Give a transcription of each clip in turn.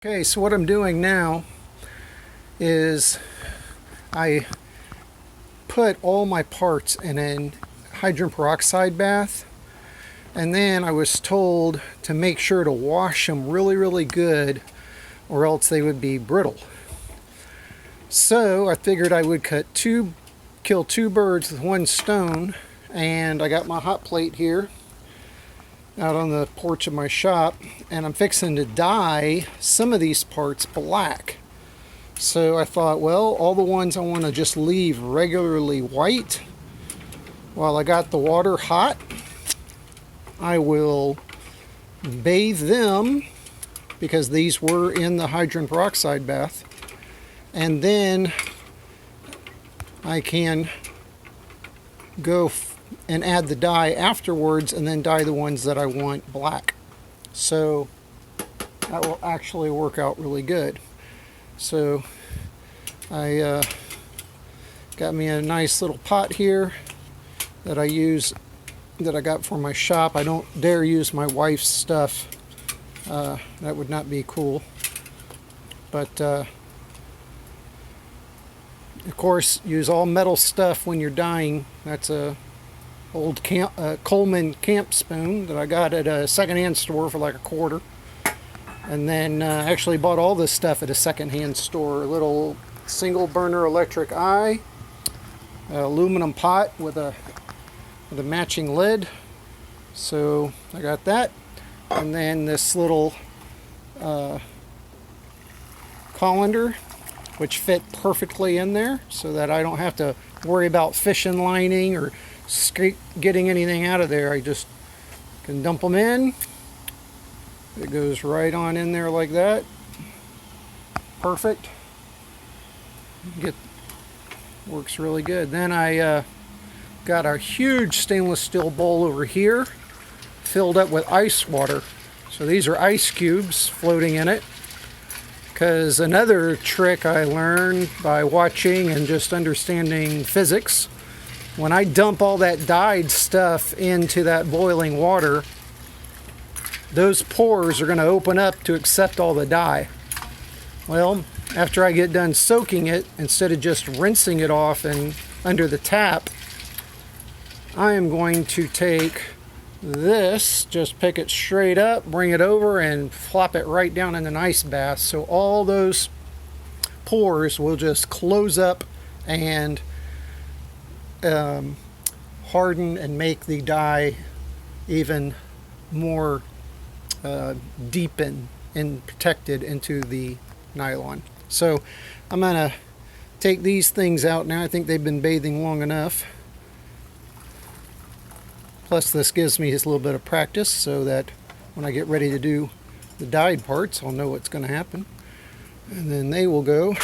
Okay, so what I'm doing now is I put all my parts in a hydrogen peroxide bath, and then I was told to make sure to wash them really good or else they would be brittle. So I figured I would kill two birds with one stone, and I got my hot plate here out on the porch of my shop, and I'm fixing to dye some of these parts black. So I thought, well, all the ones I want to just leave regularly white, while I got the water hot, I will bathe them, because these were in the hydrogen peroxide bath, and then I can go and add the dye afterwards, and then dye the ones that I want black. So that will actually work out really good. So I got me a nice little pot here that I use, that I got for my shop. I don't dare use my wife's stuff. That would not be cool. But of course, use all metal stuff when you're dyeing. That's a old Coleman camp spoon that I got at a secondhand store for like $1. And then actually bought all this stuff at a secondhand store. A little single burner electric eye, aluminum pot with a matching lid. So I got that. And then this little colander, which fit perfectly in there, so that I don't have to worry about fishing lining or getting anything out of there. I just can dump them in. It goes right on in there like that. Perfect. Works really good. Then I got a huge stainless steel bowl over here, filled up with ice water. So these are ice cubes floating in it. Because another trick I learned by watching and just understanding physics, when I dump all that dyed stuff into that boiling water, those pores are going to open up to accept all the dye. Well, after I get done soaking it, instead of just rinsing it off and under the tap, I am going to take this, just pick it straight up, bring it over, and flop it right down in an ice bath. So all those pores will just close up and harden and make the dye even more deepen and protected into the nylon. So I'm gonna take these things out now. I think they've been bathing long enough. Plus this gives me just a little bit of practice, so that when I get ready to do the dyed parts, I'll know what's going to happen. And then they will go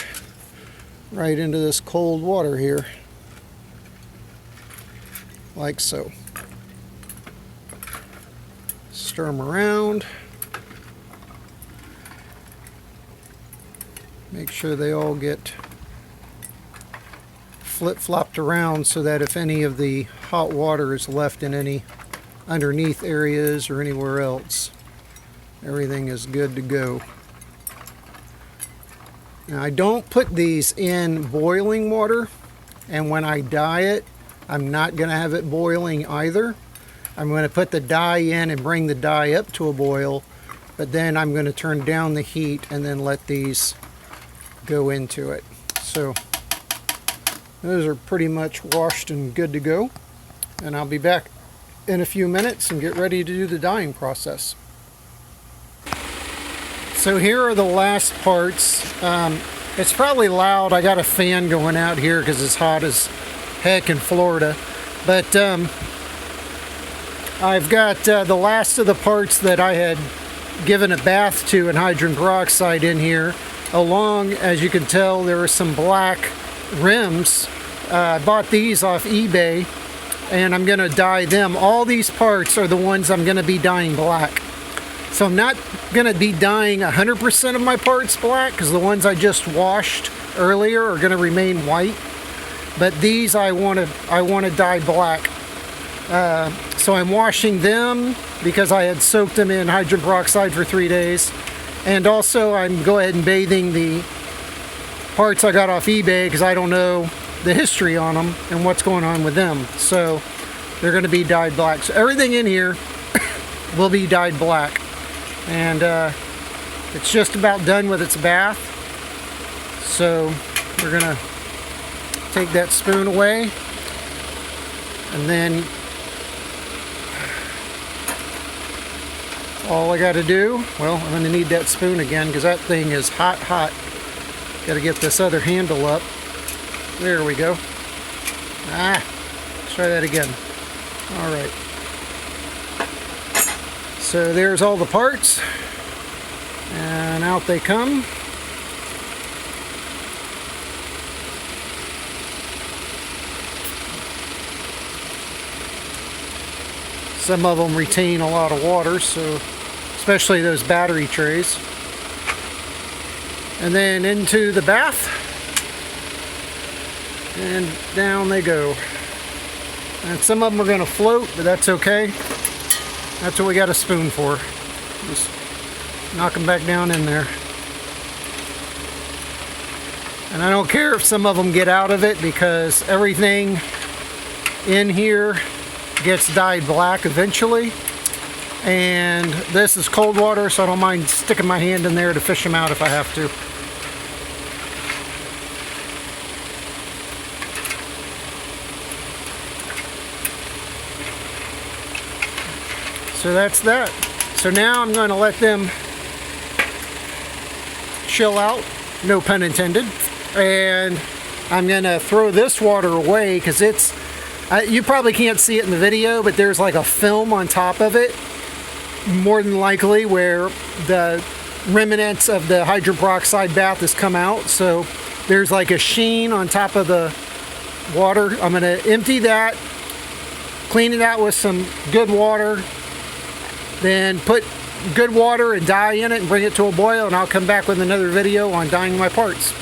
right into this cold water here, like so. Stir them around. Make sure they all get flip-flopped around, so that if any of the hot water is left in any underneath areas or anywhere else, everything is good to go. Now, I don't put these in boiling water, and when I dye it, I'm not going to have it boiling either. I'm going to put the dye in and bring the dye up to a boil, but then I'm going to turn down the heat and then let these go into it. So those are pretty much washed and good to go, and I'll be back in a few minutes and get ready to do the dyeing process. So here are the last parts. It's probably loud. I got a fan going out here because it's hot as heck in Florida, but I've got the last of the parts that I had given a bath to in hydrogen peroxide in here. Along, as you can tell, there are some black rims. I bought these off eBay, and I'm going to dye them. All these parts are the ones I'm going to be dyeing black. So I'm not going to be dyeing 100% of my parts black, because the ones I just washed earlier are going to remain white. But these I want to dye black. So I'm washing them because I had soaked them in hydrogen peroxide for 3 days. And also I'm go ahead and bathing the parts I got off eBay because I don't know the history on them and what's going on with them. So they're going to be dyed black. So everything in here will be dyed black. And it's just about done with its bath. So we're going to take that spoon away. And then all I got to do, well, I'm going to need that spoon again because that thing is hot. Got to get this other handle up. There we go. Let's try that again. All right. So there's all the parts, and out they come. Some of them retain a lot of water, so especially those battery trays. And then into the bath, and down they go. And some of them are going to float, but that's okay. That's what we got a spoon for. Just knock them back down in there. And I don't care if some of them get out of it because everything in here gets dyed black eventually. And this is cold water, so I don't mind sticking my hand in there to fish them out if I have to. So that's that. So now I'm going to let them chill out, no pun intended. And I'm going to throw this water away because it's, you probably can't see it in the video, but there's like a film on top of it, more than likely, where the remnants of the hydrogen peroxide bath has come out. So there's like a sheen on top of the water. I'm going to empty that, clean it out with some good water, then put good water and dye in it and bring it to a boil, and I'll come back with another video on dyeing my parts.